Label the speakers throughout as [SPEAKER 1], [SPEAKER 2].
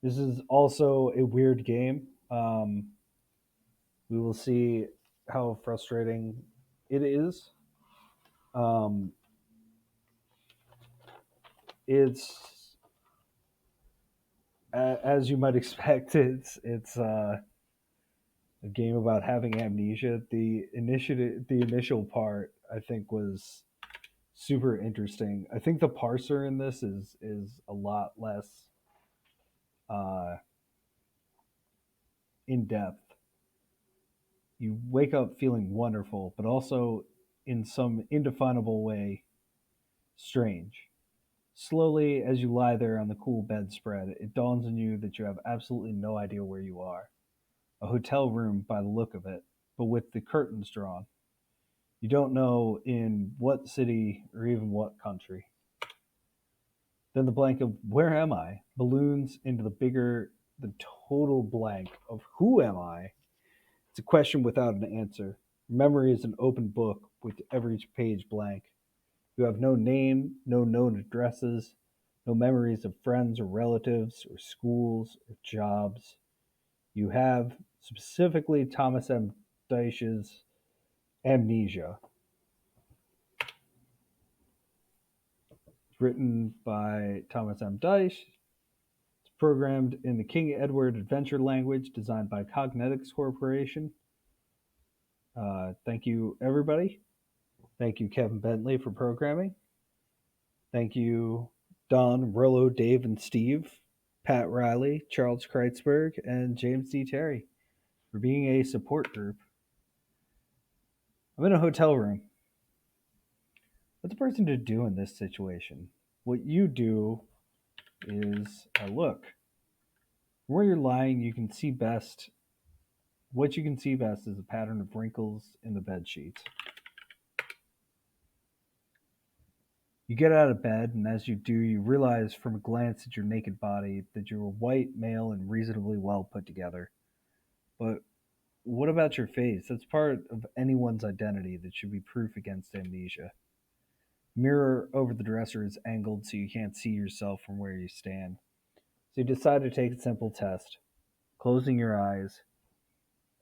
[SPEAKER 1] This is also a weird game. We will see how frustrating it is. Um, it's as you might expect. It's a game about having amnesia. The initial part, I think, was super interesting. I think the parser in this is a lot less uh, in depth. You wake up feeling wonderful, but also in some indefinable way strange. Slowly, as you lie there on the cool bedspread, it dawns on you that you have absolutely no idea where you are. A hotel room by the look of it, but with the curtains drawn. You don't know in what city or even what country. Then the blank of where am I balloons into the total blank of who am I? It's a question without an answer. Memory is an open book with every page blank. You have no name, no known addresses, no memories of friends or relatives or schools or jobs. You have specifically Thomas M. Disch's Amnesia. It's written by Thomas M. Disch. It's programmed in the King Edward Adventure language designed by Cognetics Corporation. Thank you, everybody. Thank you, Kevin Bentley, for programming. Thank you, Don, Rollo, Dave, and Steve, Pat Riley, Charles Kreitzberg, and James D. Terry for being a support group. I'm in a hotel room. What's a person to do in this situation? What you do is look. Where you're lying, you can see best. What you can see best is a pattern of wrinkles in the bed sheets. You get out of bed, and as you do, you realize from a glance at your naked body that you're a white male and reasonably well put together. But what about your face? That's part of anyone's identity that should be proof against amnesia. Mirror over the dresser is angled so you can't see yourself from where you stand. So you decide to take a simple test, closing your eyes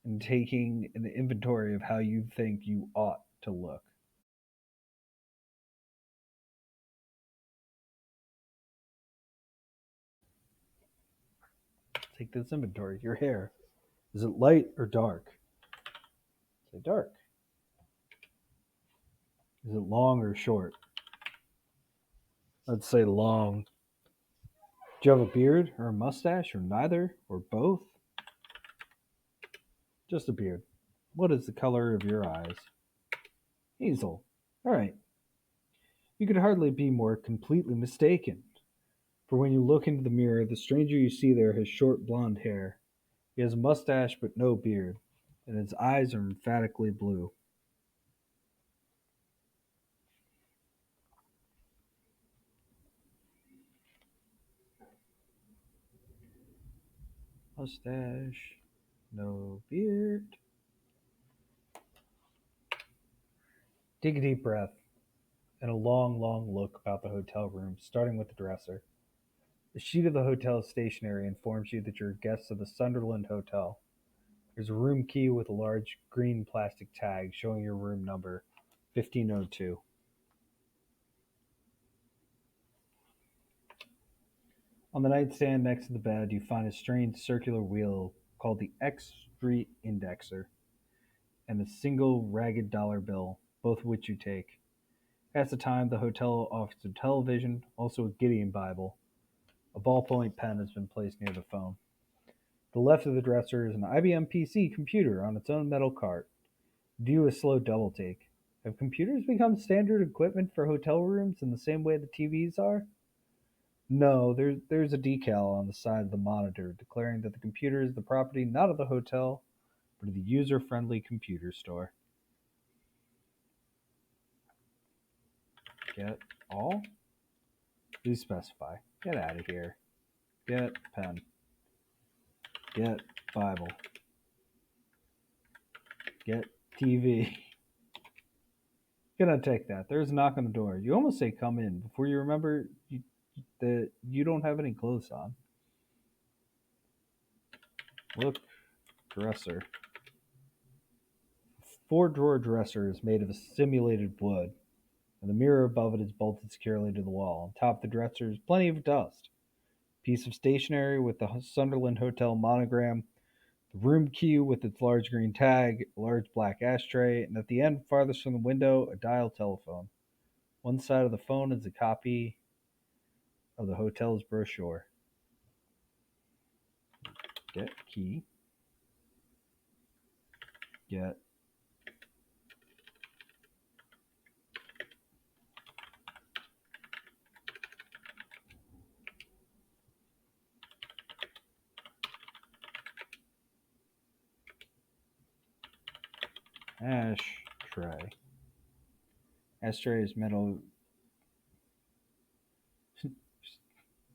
[SPEAKER 1] and taking an inventory of how you think you ought to look. Take this inventory. Your hair. Is it light or dark? Say dark. Is it long or short? Let's say long. Do you have a beard or a mustache or neither or both? Just a beard. What is the color of your eyes? Hazel. All right. You could hardly be more completely mistaken. For when you look into the mirror, the stranger you see there has short blonde hair. He has a mustache but no beard, and his eyes are emphatically blue. Mustache, no beard. Take a deep breath and a long, long look about the hotel room, starting with the dresser. The sheet of the hotel stationery informs you that you're a guest of the Sunderland Hotel. There's a room key with a large green plastic tag showing your room number, 1502. On the nightstand next to the bed, you find a strange circular wheel called the X Street Indexer and a single ragged dollar bill, both of which you take. Past the time, the hotel offers a television, also a Gideon Bible. A ballpoint pen has been placed near the phone. The left of the dresser is an IBM PC computer on its own metal cart. Do a slow double take. Have computers become standard equipment for hotel rooms in the same way the TVs are? No, there's a decal on the side of the monitor declaring that the computer is the property not of the hotel, but of the user friendly computer store. Get all? Please specify. Get out of here. Get pen. Get Bible. Get TV. Gonna take that. There's a knock on the door. You almost say come in before you remember that you don't have any clothes on. Look, dresser. Four-drawer dresser is made of a simulated wood, and the mirror above it is bolted securely to the wall. On top of the dresser is plenty of dust. Piece of stationery with the Sunderland Hotel monogram, the room key with its large green tag, a large black ashtray, and at the end, farthest from the window, a dial telephone. One side of the phone is a copy of the hotel's brochure. Get key. Get ashtray. Ashtray is metal.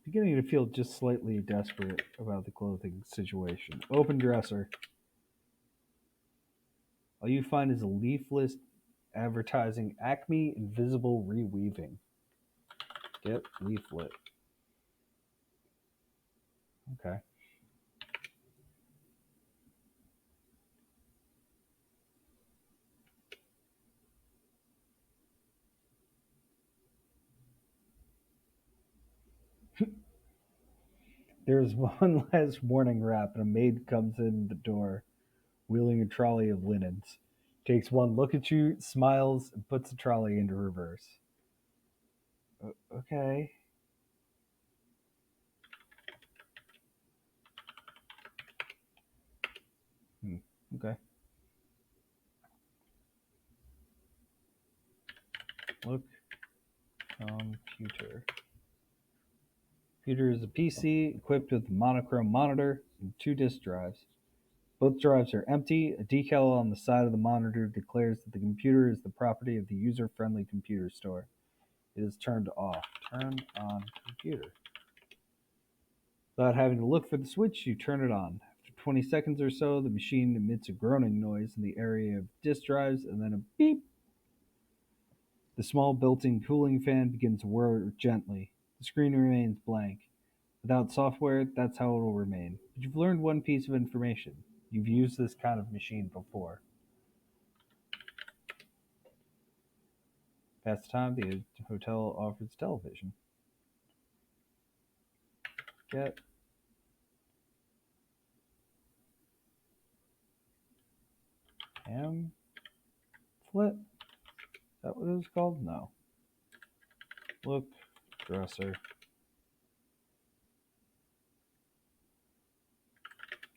[SPEAKER 1] Beginning to feel just slightly desperate about the clothing situation. Open dresser. All you find is a leaflet advertising Acme Invisible Reweaving. Get leaflet. Okay. There's one last warning rap, and a maid comes in the door, wheeling a trolley of linens. Takes one look at you, smiles, and puts the trolley into reverse. Okay. Okay. Look, computer. Computer is a PC equipped with a monochrome monitor and two disk drives. Both drives are empty. A decal on the side of the monitor declares that the computer is the property of the user-friendly computer store. It is turned off. Turn on computer. Without having to look for the switch, you turn it on. After 20 seconds or so, the machine emits a groaning noise in the area of disk drives and then a beep. The small built-in cooling fan begins to whir gently. The screen remains blank. Without software, that's how it will remain. But you've learned one piece of information. You've used this kind of machine before. Past the time, the hotel offers television. Get pamphlet? Is that what it was called? No. Look, dresser.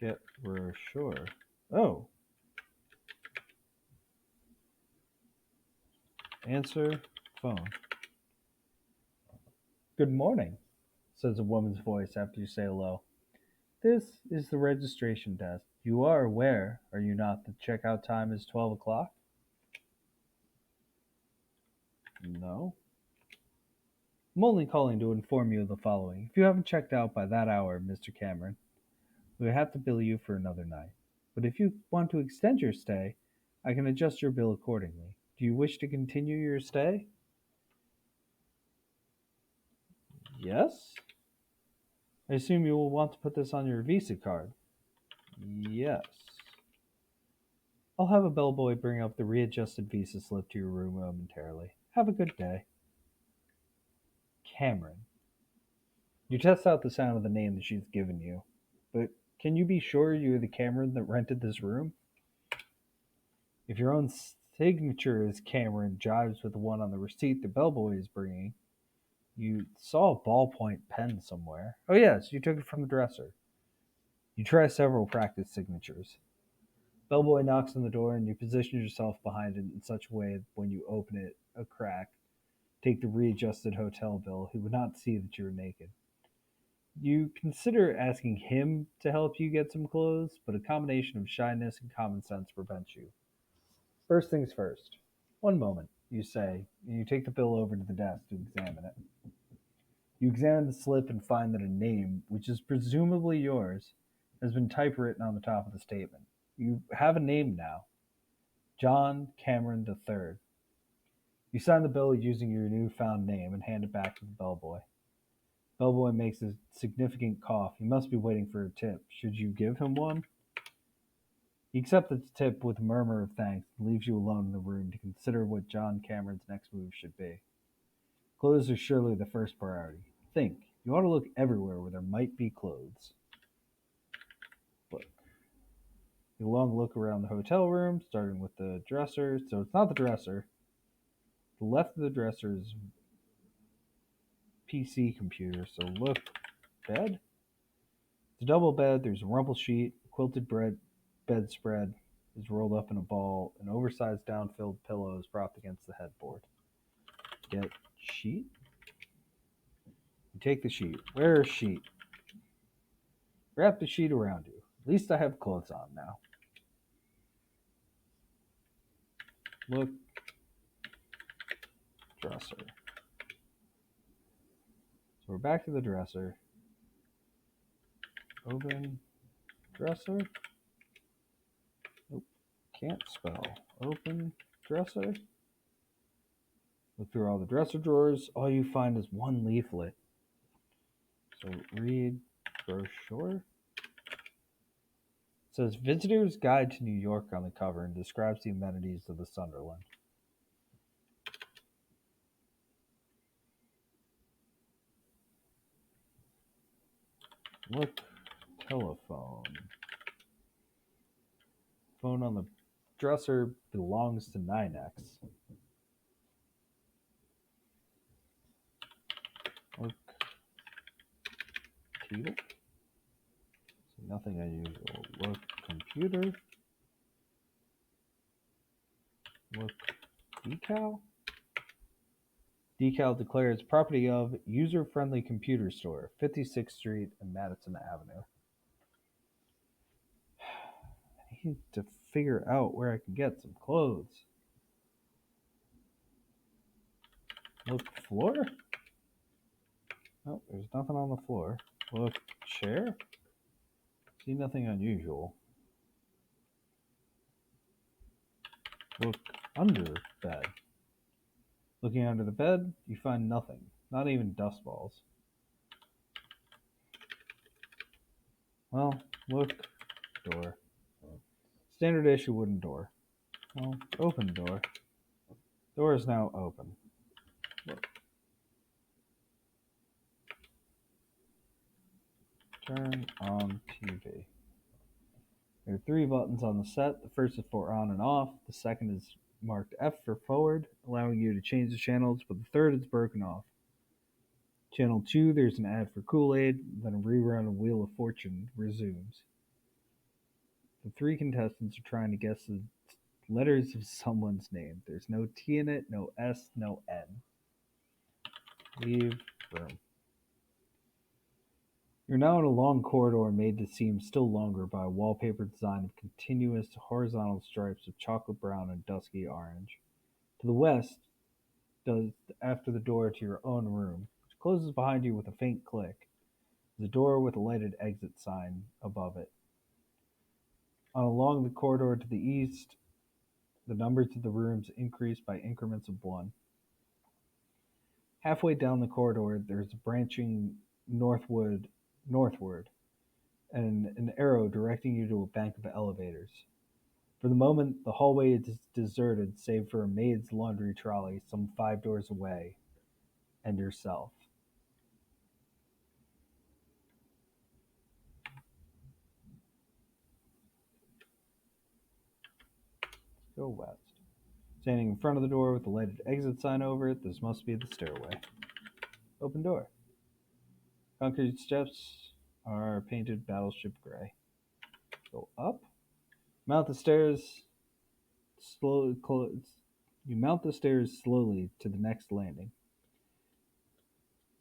[SPEAKER 1] Get brochure. Oh. Answer phone. Good morning, says a woman's voice after you say hello. This is the registration desk. You are aware, are you not, that checkout time is 12 o'clock? No. I'm only calling to inform you of the following. If you haven't checked out by that hour, Mr. Cameron, we have to bill you for another night. But if you want to extend your stay, I can adjust your bill accordingly. Do you wish to continue your stay? Yes. I assume you will want to put this on your Visa card. Yes. I'll have a bellboy bring up the readjusted Visa slip to your room momentarily. Have a good day. Cameron. You test out the sound of the name that she's given you, but can you be sure you're the Cameron that rented this room? If your own signature as Cameron jives with the one on the receipt the bellboy is bringing, you saw a ballpoint pen somewhere. Oh yes, you took it from the dresser. You try several practice signatures. Bellboy knocks on the door and you position yourself behind it in such a way that when you open it a crack, take the readjusted hotel bill, he would not see that you're naked. You consider asking him to help you get some clothes, but a combination of shyness and common sense prevents you. First things first. One moment, you say, and you take the bill over to the desk to examine it. You examine the slip and find that a name, which is presumably yours, has been typewritten on the top of the statement. You have a name now. John Cameron III. You sign the bill using your newfound name and hand it back to the bellboy. Bellboy makes a significant cough. He must be waiting for a tip. Should you give him one? He accepts the tip with a murmur of thanks and leaves you alone in the room to consider what John Cameron's next move should be. Clothes are surely the first priority. Think, you ought to look everywhere where there might be clothes. Look. You long look around the hotel room, starting with the dresser. So it's not the dresser. The left of the dresser is PC computer. So look, bed. It's a double bed. There's a rumple sheet, quilted bedspread is rolled up in a ball, an oversized down-filled pillow is propped against the headboard. Get sheet. You take the sheet. Wear a sheet. Wrap the sheet around you. At least I have clothes on now. Look, dresser. So we're back to the dresser. Open dresser. Nope, can't spell. Open dresser. Look through all the dresser drawers. All you find is one leaflet. So read brochure. It says Visitor's Guide to New York on the cover and describes the amenities of the Sunderland. Look, telephone. Phone on the dresser belongs to 9X. Look, table. So nothing unusual. Look, computer. Look, decal. Decal declares property of user-friendly computer store, 56th Street and Madison Avenue. I need to figure out where I can get some clothes. Look, floor? Nope, there's nothing on the floor. Look, chair? See nothing unusual. Look, under bed. Looking under the bed, you find nothing. Not even dust balls. Well, look, door. Standard issue wooden door. Well, open door. Door is now open. Look. Turn on TV. There are 3 buttons on the set. The first is for on and off. The second is marked F for forward, allowing you to change the channels, but the third is broken off. Channel 2, there's an ad for Kool-Aid, then a rerun of Wheel of Fortune resumes. The 3 contestants are trying to guess the letters of someone's name. There's no T in it, no S, no N. Leave room. You're now in a long corridor made to seem still longer by a wallpaper design of continuous horizontal stripes of chocolate brown and dusky orange. To the west, after the door to your own room, which closes behind you with a faint click, is a door with a lighted exit sign above it. Along the corridor to the east, the numbers of the rooms increase by increments of 1. Halfway down the corridor, there's a branching northward, and an arrow directing you to a bank of elevators. For the moment, the hallway is deserted save for a maid's laundry trolley some 5 doors away, and yourself. Go west. Standing in front of the door with the lighted exit sign over it, this must be the stairway. Open door. Concrete steps are painted battleship gray. Go up. Mount the stairs slowly. You mount the stairs slowly to the next landing.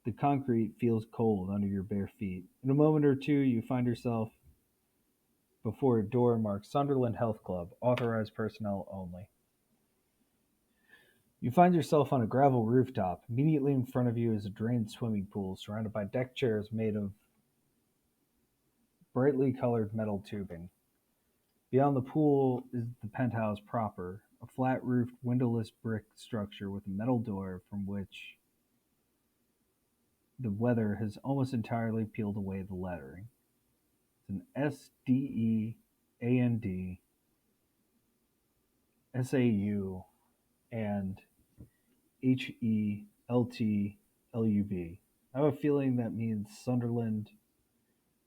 [SPEAKER 1] The concrete feels cold under your bare feet. In a moment or two, you find yourself before a door marked Sunderland Health Club, authorized personnel only. You find yourself on a gravel rooftop. Immediately in front of you is a drained swimming pool surrounded by deck chairs made of brightly colored metal tubing. Beyond the pool is the penthouse proper, a flat-roofed, windowless brick structure with a metal door from which the weather has almost entirely peeled away the lettering. It's an SDEAND SAU and HELTLUB. I have a feeling that means Sunderland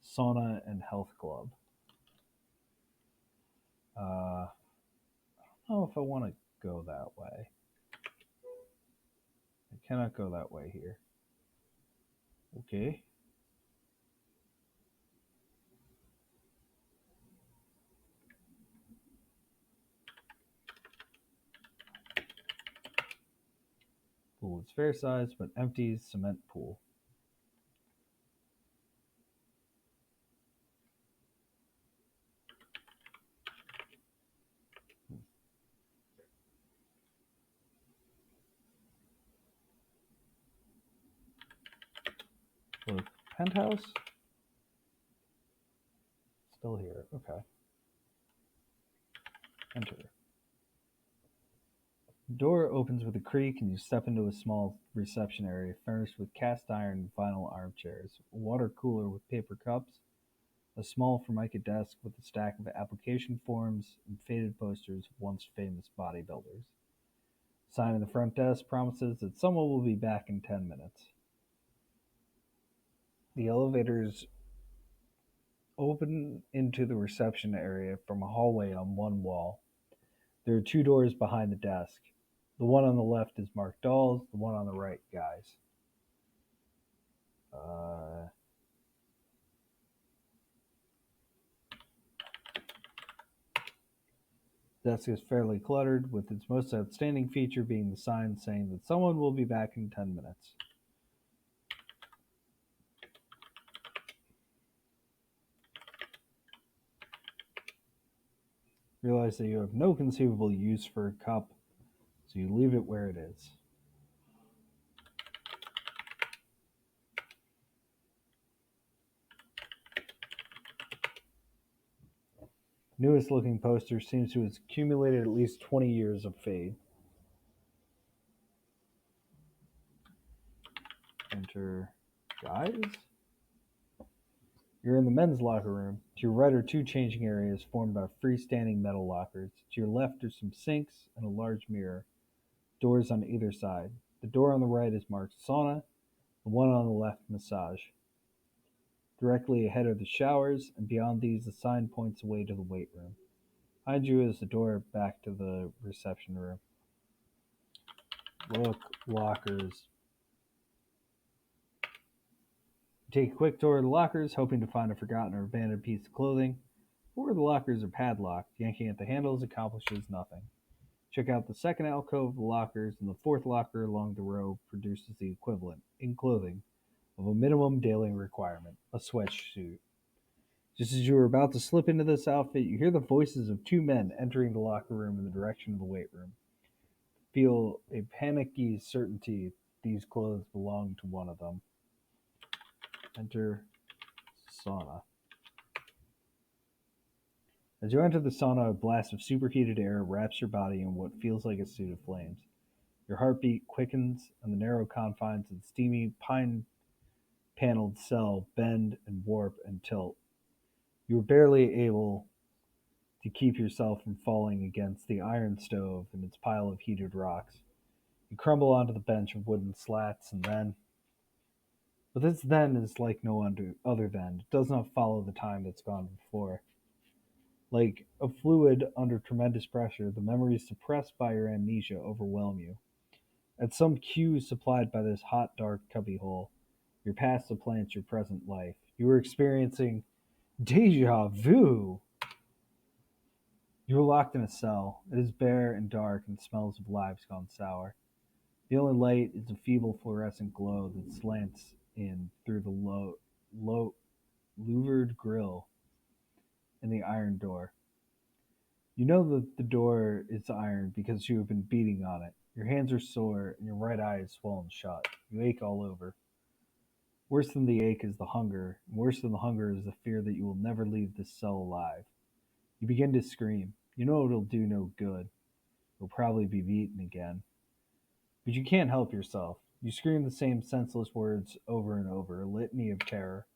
[SPEAKER 1] Sauna and Health Club. I don't know if I want to go that way. I cannot go that way here. Okay. Pool is fair size, but empty cement pool. Look, penthouse? Still here. Okay. Enter. The door opens with a creak and you step into a small reception area furnished with cast iron and vinyl armchairs, a water cooler with paper cups, a small formica desk with a stack of application forms and faded posters of once famous bodybuilders. A sign in the front desk promises that someone will be back in 10 minutes. The elevators open into the reception area from a hallway on one wall. There are two doors behind the desk. The one on the left is marked dolls, the one on the right, guys. Desk is fairly cluttered, with its most outstanding feature being the sign saying that someone will be back in 10 minutes. Realize that you have no conceivable use for a cup, so you leave it where it is. Newest looking poster seems to have accumulated at least 20 years of fade. Enter guys. You're in the men's locker room. To your right are two changing areas formed by freestanding metal lockers. To your left are some sinks and a large mirror. Doors on either side. The door on the right is marked sauna, the one on the left massage. Directly ahead are the showers, and beyond these the sign points away to the weight room. Behind you is the door back to the reception room. Look, lockers. You take a quick tour of the lockers, hoping to find a forgotten or abandoned piece of clothing. Four of the lockers are padlocked. Yanking at the handles accomplishes nothing. Check out the second alcove of the lockers, and the fourth locker along the row produces the equivalent, in clothing, of a minimum daily requirement, a sweatsuit. Just as you are about to slip into this outfit, you hear the voices of two men entering the locker room in the direction of the weight room. Feel a panicky certainty these clothes belong to one of them. Enter sauna. As you enter the sauna, a blast of superheated air wraps your body in what feels like a suit of flames. Your heartbeat quickens, and the narrow confines of the steamy, pine-paneled cell bend and warp and tilt. You are barely able to keep yourself from falling against the iron stove and its pile of heated rocks. You crumble onto the bench of wooden slats, and then... But this then is like no other then. It does not follow the time that's gone before. Like a fluid under tremendous pressure, the memories suppressed by your amnesia overwhelm you. At some cue supplied by this hot, dark cubbyhole, your past supplants your present life. You are experiencing deja vu. You are locked in a cell. It is bare and dark and smells of lives gone sour. The only light is a feeble fluorescent glow that slants in through the louvered grill in the iron door. You know that the door is iron because you have been beating on it. Your hands are sore and your right eye is swollen shut. You ache all over. Worse than the ache is the hunger, and worse than the hunger is the fear that you will never leave this cell alive. You begin to scream. You know it'll do no good. You'll probably be beaten again. But you can't help yourself. You scream the same senseless words over and over, a litany of terror.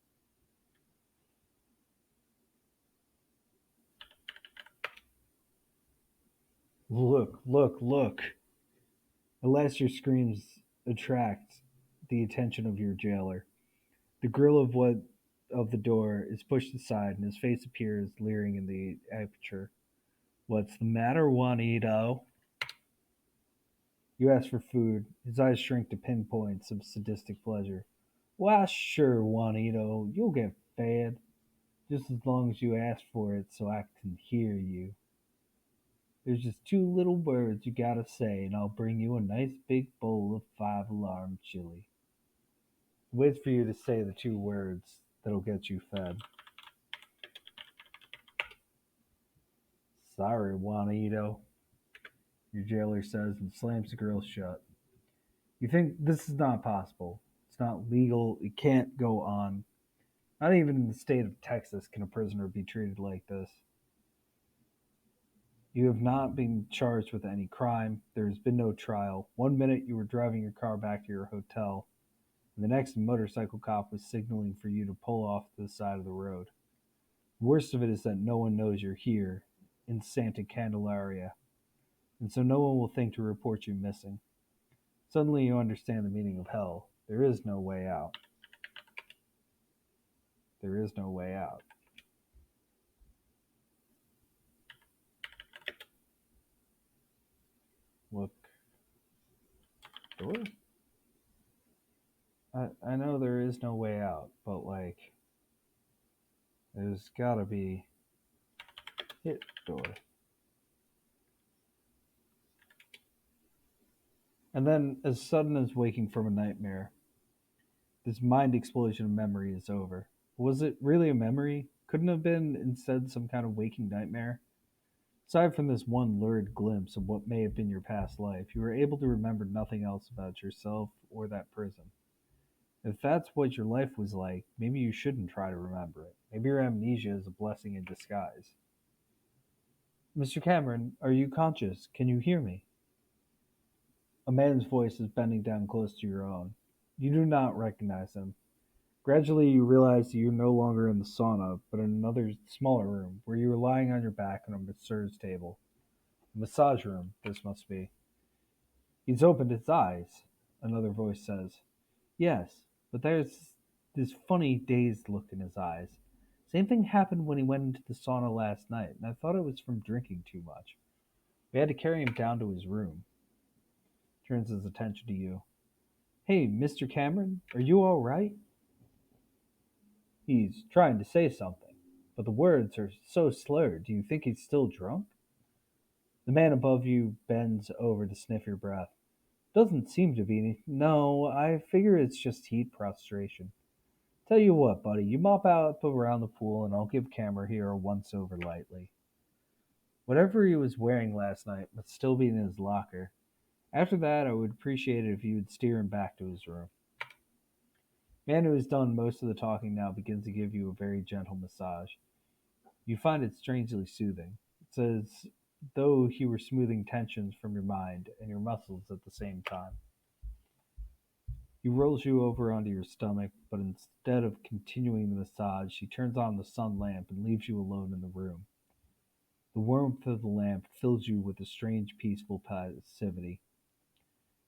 [SPEAKER 1] Look, look, look. At last your screams attract the attention of your jailer. The grill of the door is pushed aside and his face appears leering in the aperture. What's the matter, Juanito? You ask for food. His eyes shrink to pinpoints of sadistic pleasure. Why, sure, Juanito, you'll get fed. Just as long as you ask for it so I can hear you. There's just two little words you gotta say, and I'll bring you a nice big bowl of five-alarm chili. He waits for you to say the two words that'll get you fed. Sorry, Juanito, your jailer says and slams the grill shut. You think this is not possible. It's not legal. It can't go on. Not even in the state of Texas can a prisoner be treated like this. You have not been charged with any crime. There has been no trial. One minute you were driving your car back to your hotel, and the next a motorcycle cop was signaling for you to pull off to the side of the road. The worst of it is that no one knows you're here in Santa Candelaria, and so no one will think to report you missing. Suddenly you understand the meaning of hell. There is no way out. There is no way out. Look, door? I know there is no way out, but like, there's gotta be hit door. And then, as sudden as waking from a nightmare, this mind explosion of memory is over. Was it really a memory? Couldn't it have been instead some kind of waking nightmare? Aside from this one lurid glimpse of what may have been your past life, you were able to remember nothing else about yourself or that prison. If that's what your life was like, maybe you shouldn't try to remember it. Maybe your amnesia is a blessing in disguise. Mr. Cameron, are you conscious? Can you hear me? A man's voice is bending down close to your own. You do not recognize him. Gradually, you realize that you're no longer in the sauna, but in another smaller room, where you are lying on your back on a massage table. A massage room, this must be. He's opened his eyes, another voice says. Yes, but there's this funny, dazed look in his eyes. Same thing happened when he went into the sauna last night, and I thought it was from drinking too much. We had to carry him down to his room. Turns his attention to you. Hey, Mr. Cameron, are you all right? He's trying to say something, but the words are so slurred. Do you think he's still drunk? The man above you bends over to sniff your breath. Doesn't seem to be. No, I figure it's just heat prostration. Tell you what, buddy, you mop out around the pool and I'll give Cameron here a once over lightly. Whatever he was wearing last night must still be in his locker. After that, I would appreciate it if you would steer him back to his room. Man who has done most of the talking now begins to give you a very gentle massage. You find it strangely soothing. It's as though he were smoothing tensions from your mind and your muscles at the same time. He rolls you over onto your stomach, but instead of continuing the massage, he turns on the sun lamp and leaves you alone in the room. The warmth of the lamp fills you with a strange, peaceful passivity.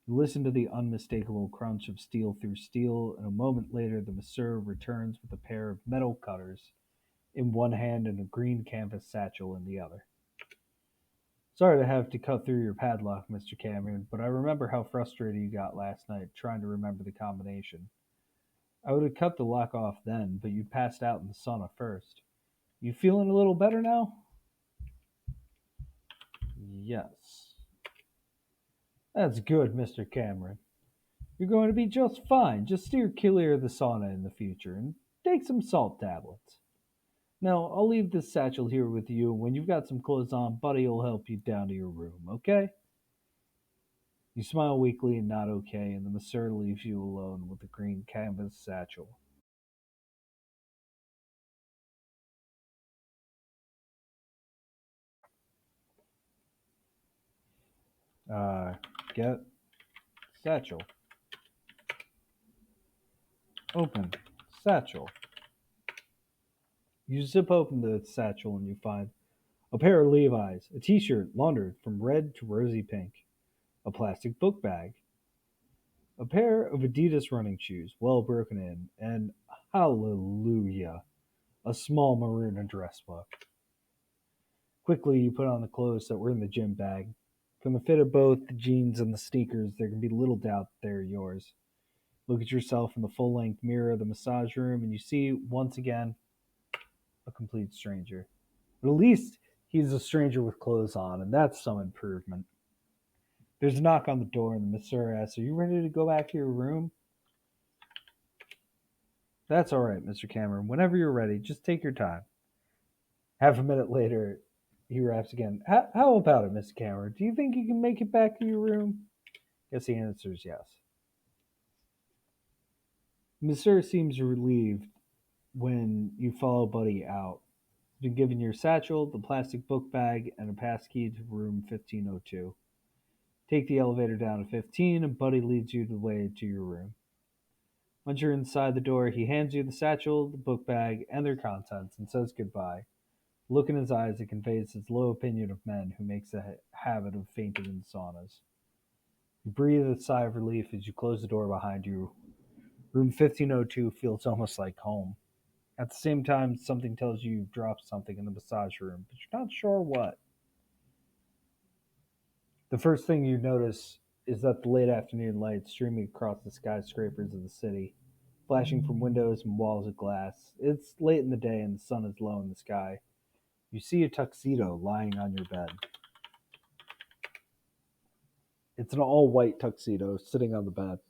[SPEAKER 1] You listen to the unmistakable crunch of steel through steel, and a moment later the masseur returns with a pair of metal cutters in one hand and a green canvas satchel in the other. Sorry to have to cut through your padlock, Mr. Cameron, but I remember how frustrated you got last night trying to remember the combination. I would have cut the lock off then, but you passed out in the sauna first. You feeling a little better now? Yes. That's good, Mr. Cameron. You're going to be just fine. Just steer clear of the sauna in the future and take some salt tablets. Now, I'll leave this satchel here with you, and when you've got some clothes on, Buddy will help you down to your room, okay? You smile weakly and nod okay, and the masseur leaves you alone with the green canvas satchel. Uh, get satchel. Open satchel. You zip open the satchel and you find A pair of Levi's, a t-shirt laundered from red to rosy pink, a plastic book bag, a pair of Adidas running shoes well broken in, and hallelujah, a small maroon address book. Quickly, you put on the clothes that were in the gym bag. From the fit of both the jeans and the sneakers, there can be little doubt they're yours. Look at yourself in the full length mirror of the massage room, and you see, once again, a complete stranger. But at least he's a stranger with clothes on, and that's some improvement. There's a knock on the door, and the masseur asks, "Are you ready to go back to your room?" "That's all right, Mr. Cameron. Whenever you're ready, just take your time." Half a minute later, he raps again. How about it, Mr. Cameron? Do you think you can make it back to your room?" Guess the answer is yes. Monsieur seems relieved when you follow Buddy out. He's been given your satchel, the plastic book bag, and a pass key to room 1502. Take the elevator down to 15, and Buddy leads you the way to your room. Once you're inside the door, he hands you the satchel, the book bag, and their contents, and says goodbye. Look in his eyes that conveys his low opinion of men who makes a habit of fainting in saunas. You breathe a sigh of relief as you close the door behind you. Room 1502 feels almost like home. At the same time, something tells you you've dropped something in the massage room, but you're not sure what. The first thing you notice is that the late afternoon light streaming across the skyscrapers of the city, flashing from windows and walls of glass. It's late in the day and the sun is low in the sky. You see a tuxedo lying on your bed. It's an all-white tuxedo sitting on the bed.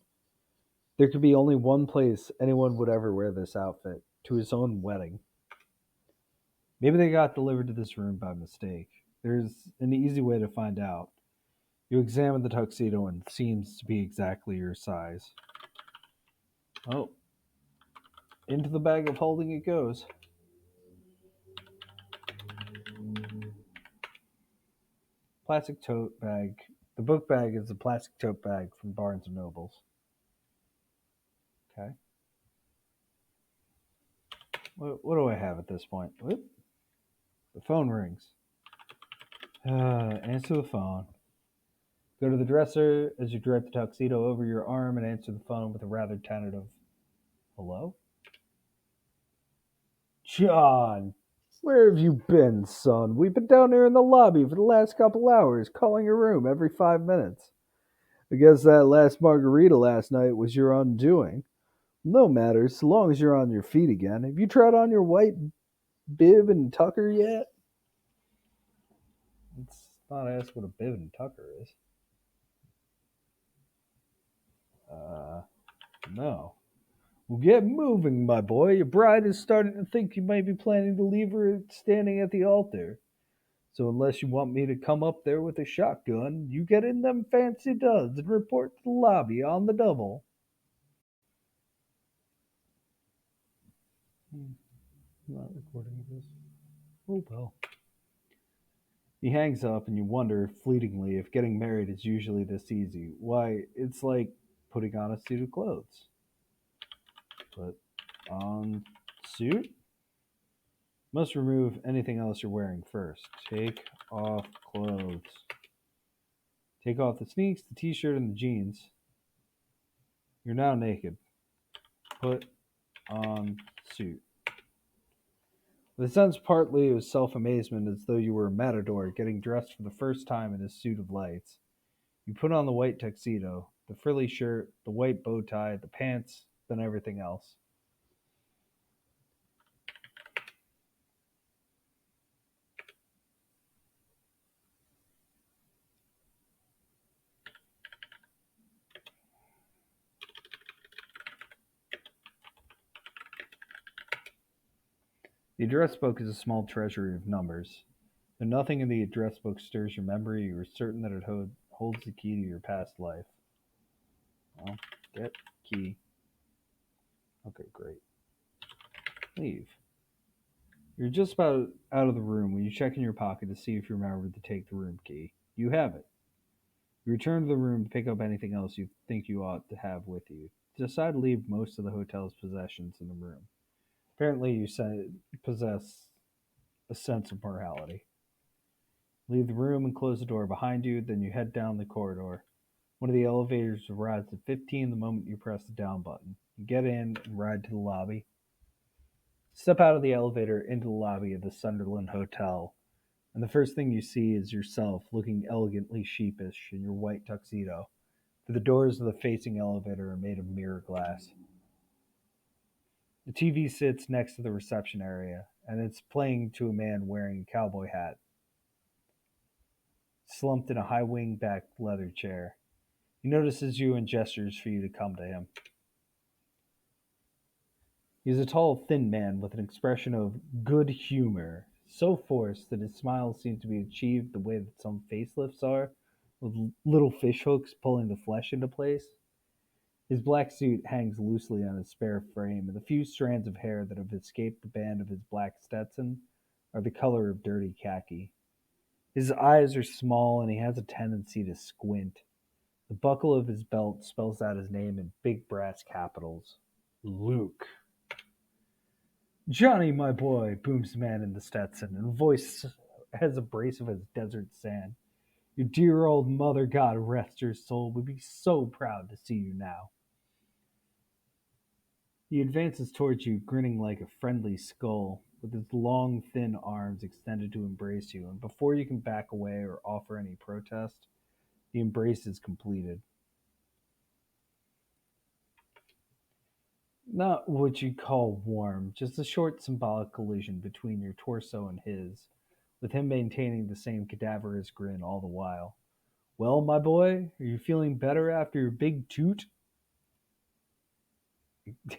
[SPEAKER 1] There could be only one place anyone would ever wear this outfit, to his own wedding. Maybe they got delivered to this room by mistake. There's an easy way to find out. You examine the tuxedo and it seems to be exactly your size. Oh, into the bag of holding it goes. Plastic tote bag. The book bag is a plastic tote bag from Barnes and Nobles. Okay. What do I have at this point? Whoop. The phone rings. Answer the phone. Go to the dresser as you drape the tuxedo over your arm and answer the phone with a rather tentative hello? "John, where have you been, son? We've been down here in the lobby for the last couple hours, calling your room every 5 minutes. I guess that last margarita last night was your undoing. No matter, so long as you're on your feet again. Have you tried on your white bib and tucker yet?" Let's not ask what a bib and tucker is. No. "Well, get moving, my boy. Your bride is starting to think you might be planning to leave her standing at the altar. So unless you want me to come up there with a shotgun, you get in them fancy duds and report to the lobby on the double." I'm not recording this. Oh well. He hangs up, and you wonder fleetingly if getting married is usually this easy. Why, it's like putting on a suit of clothes. Put on suit? Must remove anything else you're wearing first. Take off clothes. Take off the sneaks, the t-shirt, and the jeans. You're now naked. Put on suit. With a sense partly of self-amazement as though you were a matador getting dressed for the first time in a suit of lights, you put on the white tuxedo, the frilly shirt, the white bow tie, the pants, then everything else. The address book is a small treasury of numbers. Though nothing in the address book stirs your memory, you are certain that it holds the key to your past life. Well, get key. Okay, great. Leave. You're just about out of the room when you check in your pocket to see if you remember to take the room key. You have it. You return to the room to pick up anything else you think you ought to have with you. You decide to leave most of the hotel's possessions in the room. Apparently, you possess a sense of morality. Leave the room and close the door behind you, then you head down the corridor. One of the elevators arrives at 15 the moment you press the down button. You get in and ride to the lobby. Step out of the elevator into the lobby of the Sunderland Hotel, and the first thing you see is yourself looking elegantly sheepish in your white tuxedo. For the doors of the facing elevator are made of mirror glass. The TV sits next to the reception area, and it's playing to a man wearing a cowboy hat, slumped in a high wing back leather chair. He notices you and gestures for you to come to him. He's a tall, thin man with an expression of good humor, so forced that his smile seems to be achieved the way that some facelifts are, with little fish hooks pulling the flesh into place. His black suit hangs loosely on his spare frame, and the few strands of hair that have escaped the band of his black Stetson are the color of dirty khaki. His eyes are small, and he has a tendency to squint. The buckle of his belt spells out his name in big brass capitals: Luke. "Johnny, my boy," booms the man in the Stetson, and a voice as abrasive as desert sand. "Your dear old mother, God rest her soul, would be so proud to see you now." He advances towards you, grinning like a friendly skull, with his long, thin arms extended to embrace you, and before you can back away or offer any protest, the embrace is completed. Not what you'd call warm, just a short symbolic collision between your torso and his, with him maintaining the same cadaverous grin all the while. "Well, my boy, are you feeling better after your big toot?"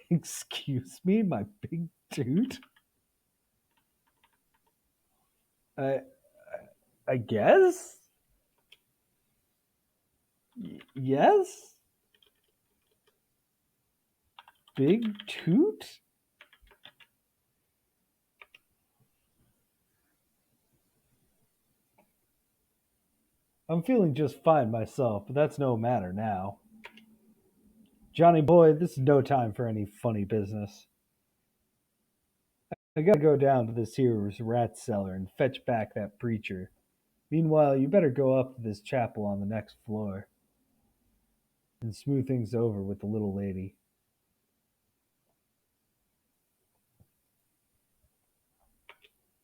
[SPEAKER 1] "Excuse me, my big toot?" I, I guess? Yes? Big toot? I'm feeling just fine myself, but that's no matter now. "Johnny boy, this is no time for any funny business. I gotta go down to this here rat cellar and fetch back that preacher. Meanwhile, you better go up to this chapel on the next floor and smooth things over with the little lady."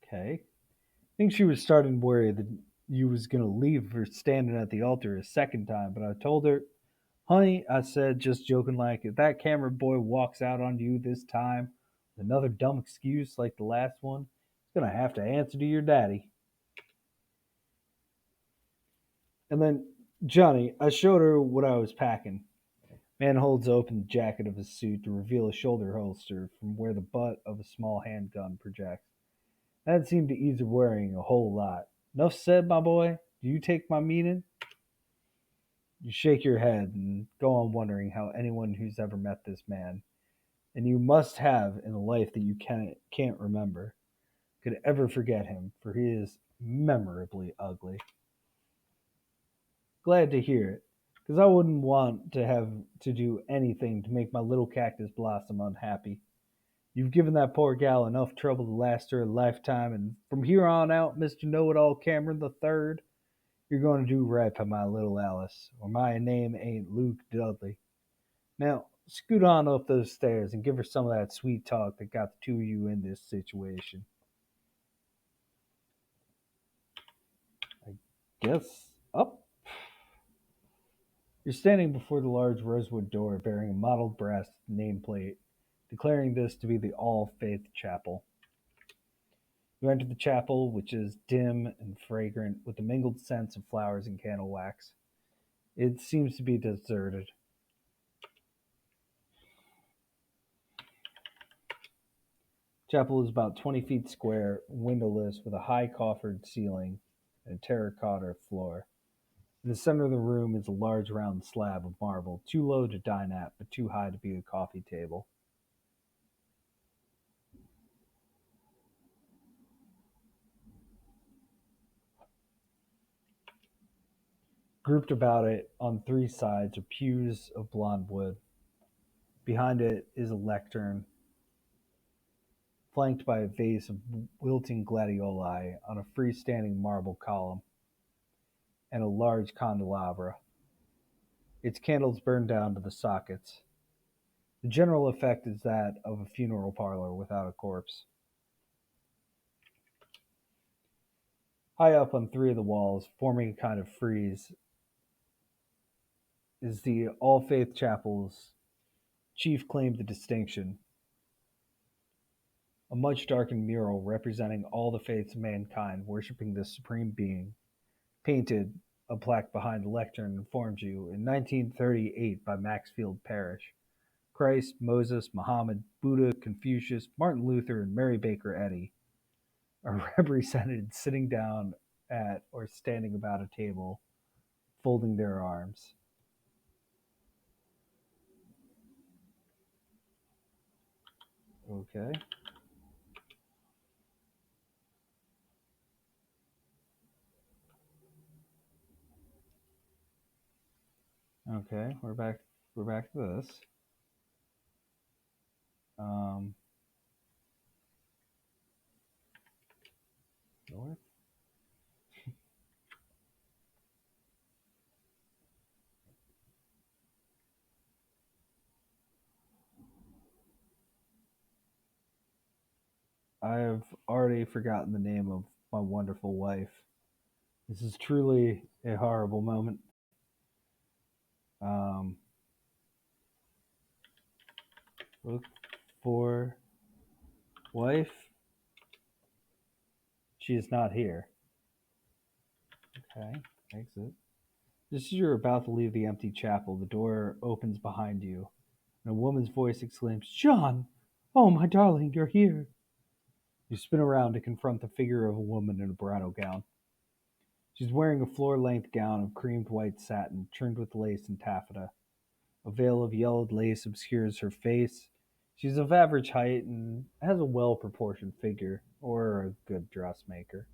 [SPEAKER 1] Okay. I think she was starting to worry that you was gonna leave her standing at the altar a second time, but I told her, "Honey," I said, just joking like, "if that camera boy walks out on you this time with another dumb excuse like the last one, he's gonna have to answer to your daddy." And then, "Johnny," I showed her what I was packing. Man holds open the jacket of his suit to reveal a shoulder holster from where the butt of a small handgun projects. That seemed to ease her worrying a whole lot. "Nuff said, my boy. Do you take my meaning?" You shake your head and go on wondering how anyone who's ever met this man, and you must have in a life that you can't remember, could ever forget him, for he is memorably ugly. Glad to hear it, because I wouldn't want to have to do anything to make my little cactus blossom unhappy. You've given that poor gal enough trouble to last her a lifetime, and from here on out, Mr. Know-It-All Cameron the Third, you're going to do right by my little Alice, or my name ain't Luke Dudley. Now, scoot on up those stairs and give her some of that sweet talk that got the two of you in this situation." I guess up. You're standing before the large rosewood door bearing a mottled brass nameplate, declaring this to be the All Faith Chapel. You enter the chapel, which is dim and fragrant with the mingled scents of flowers and candle wax. It seems to be deserted. Chapel is about 20 feet square, windowless, with a high coffered ceiling and a terracotta floor. In the center of the room is a large round slab of marble, too low to dine at, but too high to be a coffee table. Grouped about it on three sides are pews of blond wood. Behind it is a lectern, flanked by a vase of wilting gladioli on a freestanding marble column. and a large candelabra. Its candles burn down to the sockets. The general effect is that of a funeral parlor without a corpse. High up on three of the walls, forming a kind of frieze, is the All Faith Chapel's chief claim to distinction, a much darkened mural representing all the faiths of mankind worshiping this supreme being, painted a plaque behind the lectern informs you in 1938 by Maxfield Parrish. Christ, Moses, Muhammad, Buddha, Confucius, Martin Luther, and Mary Baker Eddy are represented sitting down at or standing about a table, folding their arms. Okay. Okay, we're back. We're back to this. Um, North. I've already forgotten the name of my wonderful wife. This is truly a horrible moment. Um, Look for wife. She is not here. Okay, exit. Just as you're about to leave the empty chapel, the door opens behind you, and a woman's voice exclaims, "John! Oh, my darling, you're here!" You spin around to confront the figure of a woman in a bridal gown. She's wearing a floor-length gown of creamed white satin, trimmed with lace and taffeta. A veil of yellowed lace obscures her face. She's of average height and has a well-proportioned figure, or a good dressmaker.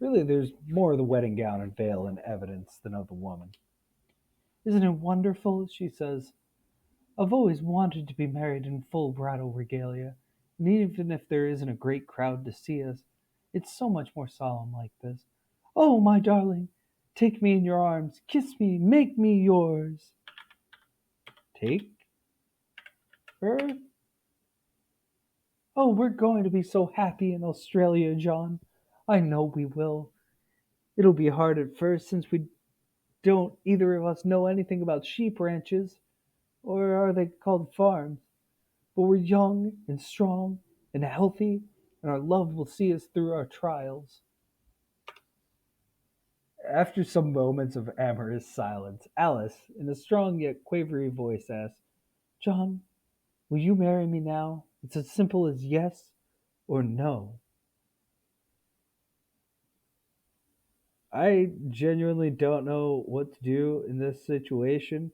[SPEAKER 1] Really, there's more of the wedding gown and veil in evidence than of the woman. "Isn't it wonderful?" she says. "I've always wanted to be married in full bridal regalia, and even if there isn't a great crowd to see us, it's so much more solemn like this. Oh, my darling, take me in your arms, kiss me, make me yours." Take her? "Oh, we're going to be so happy in Australia, John. I know we will. It'll be hard at first since we don't either of us know anything about sheep ranches, or are they called farms? But we're young and strong and healthy, and our love will see us through our trials." After some moments of amorous silence, Alice, in a strong yet quavery voice, asks, "John, will you marry me now? It's as simple as yes or no." I genuinely don't know what to do in this situation.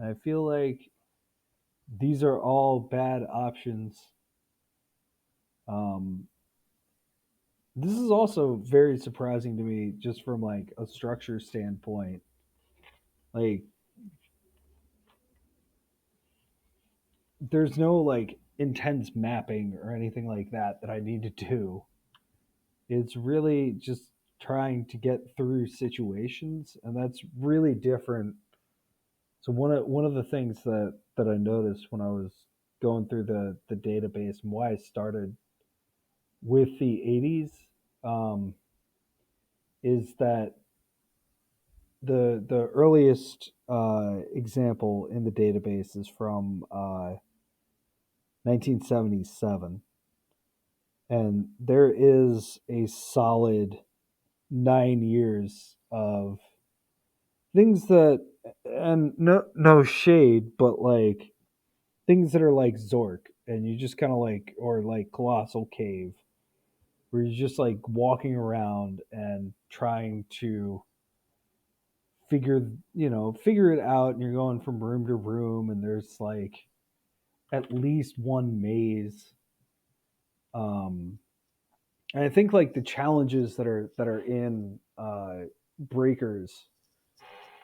[SPEAKER 1] I feel like these are all bad options. Um, this is also very surprising to me, just from like a structure standpoint. Like, there's no like intense mapping or anything like that I need to do. It's really just trying to get through situations, and that's really different. So one of the things that I noticed when I was going through the database and why I started with the 80s, um, is that the earliest example in the database is from 1977, and there is a solid 9 years of things that, and no shade, but like things that are like Zork, and you just kind of like, or like Colossal Cave, where you're just like walking around and trying to figure it out, and you're going from room to room, and there's like at least one maze. And I think like the challenges that are in Breakers,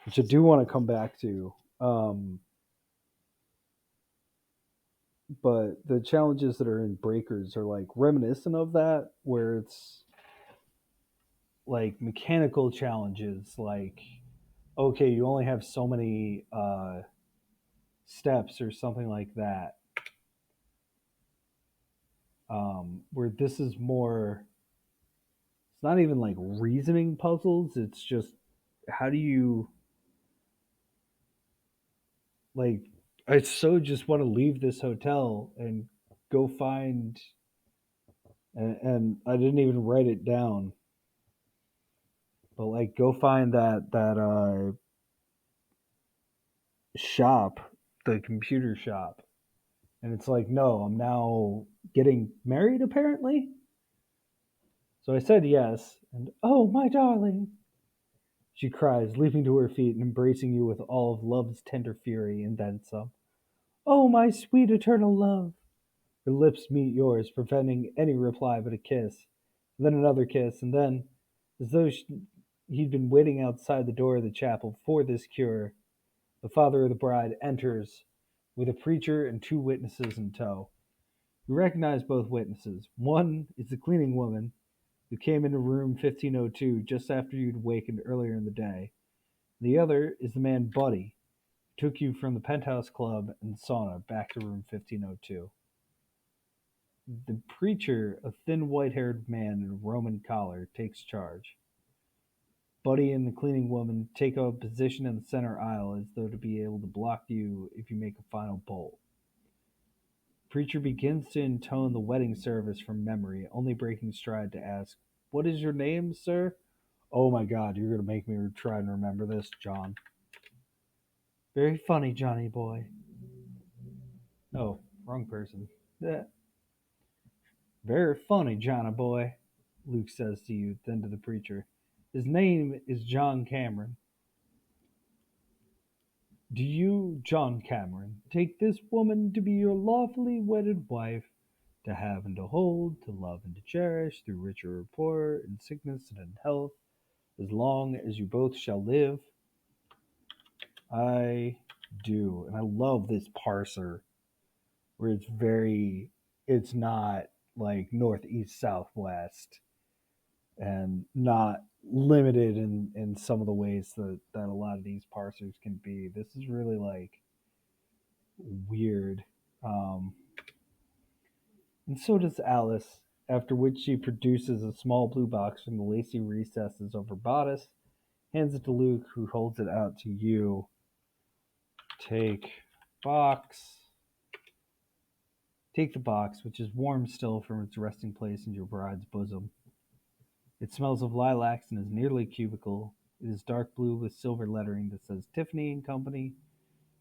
[SPEAKER 1] which I do want to come back to. But the challenges that are in Breakers are like reminiscent of that, where it's like mechanical challenges, like okay, you only have so many steps or something like that. Where this is more, it's not even like reasoning puzzles. It's just how do you like? I so just want to leave this hotel and go find, and I didn't even write it down, but like go find that shop, the computer shop, and it's like no, I'm now getting married apparently. So I said yes, and oh my darling, she cries, leaping to her feet and embracing you with all of love's tender fury, and then some. Oh, my sweet eternal love! Her lips meet yours, preventing any reply but a kiss, and then another kiss, and then, as though he'd been waiting outside the door of the chapel for this cure, the father of the bride enters with a preacher and two witnesses in tow. You recognize both witnesses. One is the cleaning woman who came into room 1502 just after you'd awakened earlier in the day. The other is the man Buddy, who took you from the penthouse club and sauna back to room 1502. The preacher, a thin white haired man in a Roman collar, takes charge. Buddy and the cleaning woman take up a position in the center aisle as though to be able to block you if you make a final bolt. The preacher begins to intone the wedding service from memory, only breaking stride to ask, "What is your name, sir?" Oh my god, you're going to make me try and remember this, John. Very funny, Johnny boy. Oh, wrong person. Yeah. Very funny, Johnny boy, Luke says to you, then to the preacher. His name is John Cameron. Do you, John Cameron, take this woman to be your lawfully wedded wife, to have and to hold, to love and to cherish, through richer or poorer, in sickness and in health, as long as you both shall live? I do. And I love this parser where it's not like northeast, southwest, and not limited in some of the ways that a lot of these parsers can be. This is really like weird. Um, and so does Alice, after which she produces a small blue box from the lacy recesses of her bodice, hands it to Luke, who holds it out to you. Take box. Take the box, which is warm still from its resting place in your bride's bosom. It smells of lilacs and is nearly cubical. It is dark blue with silver lettering that says Tiffany and Company.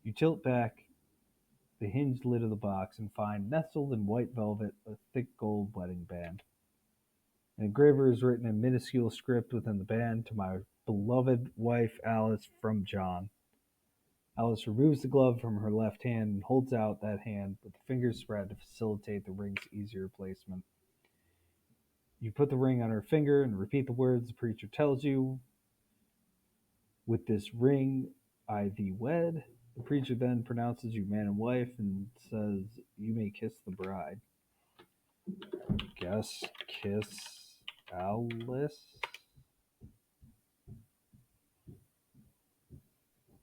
[SPEAKER 1] You tilt back the hinged lid of the box and find, nestled in white velvet, a thick gold wedding band. An engraver is written in minuscule script within the band, "To my beloved wife Alice, from John." Alice removes the glove from her left hand and holds out that hand with the fingers spread to facilitate the ring's easier placement. You put the ring on her finger and repeat the words the preacher tells you. With this ring I thee wed. The preacher then pronounces you man and wife and says, "You may kiss the bride." Guess kiss Alice.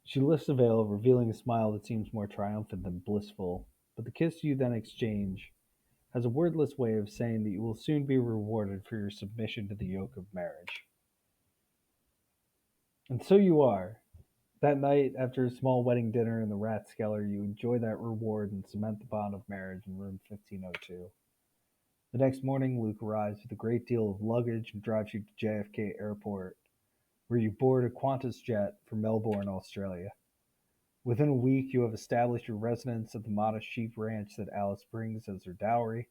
[SPEAKER 1] She lifts the veil, revealing a smile that seems more triumphant than blissful. But the kiss you then exchange has a wordless way of saying that you will soon be rewarded for your submission to the yoke of marriage. And so you are. That night, after a small wedding dinner in the Rathskeller, you enjoy that reward and cement the bond of marriage in room 1502. The next morning, Luke arrives with a great deal of luggage and drives you to JFK Airport, where you board a Qantas jet for Melbourne, Australia. Within a week, you have established your residence at the modest sheep ranch that Alice brings as her dowry.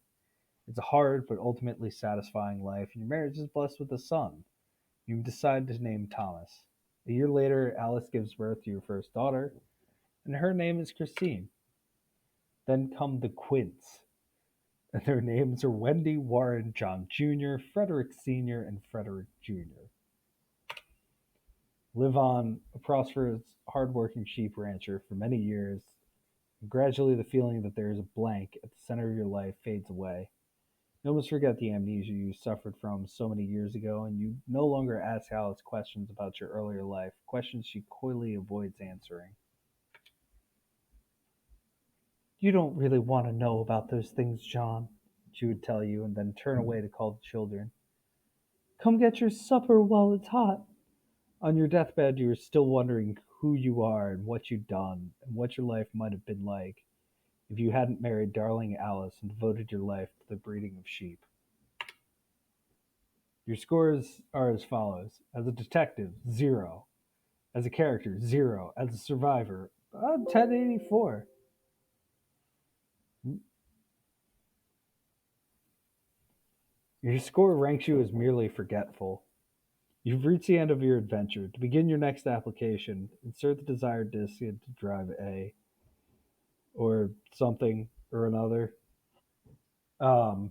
[SPEAKER 1] It's a hard but ultimately satisfying life, and your marriage is blessed with a son. You decide to name Thomas. A year later, Alice gives birth to your first daughter, and her name is Christine. Then come the Quints, and their names are Wendy, Warren, John Jr., Frederick Sr., and Frederick Jr. Live on a prosperous, hard-working sheep rancher for many years, and gradually the feeling that there is a blank at the center of your life fades away. You almost forget the amnesia you suffered from so many years ago, and you no longer ask Alice questions about your earlier life, questions she coyly avoids answering. You don't really want to know about those things, John, she would tell you, and then turn away to call the children. Come get your supper while it's hot. On your deathbed, you are still wondering who you are and what you've done, and what your life might have been like if you hadn't married darling Alice and devoted your life to the breeding of sheep. Your scores are as follows: as a detective, 0; as a character, 0; as a survivor, 1084. Your score ranks you as merely forgetful. You've reached the end of your adventure. To begin your next application, insert the desired disk into drive A or something or another. Um,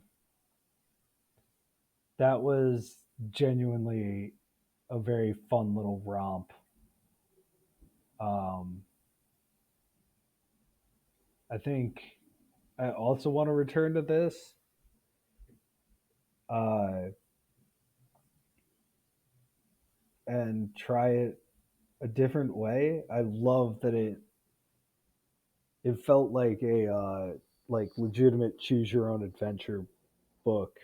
[SPEAKER 1] that was genuinely a very fun little romp. Um, I think I also want to return to this uh, and try it a different way. I love that it felt like a like legitimate choose your own adventure book,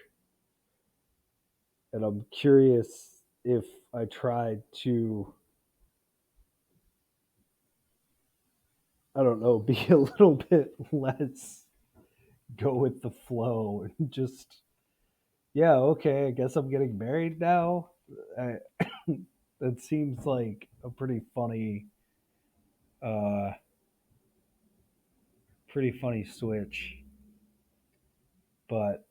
[SPEAKER 1] and I'm curious if I tried to, I don't know, be a little bit less go with the flow and just, yeah, okay, I guess I'm getting married now. I, that seems like a uh, pretty funny switch. But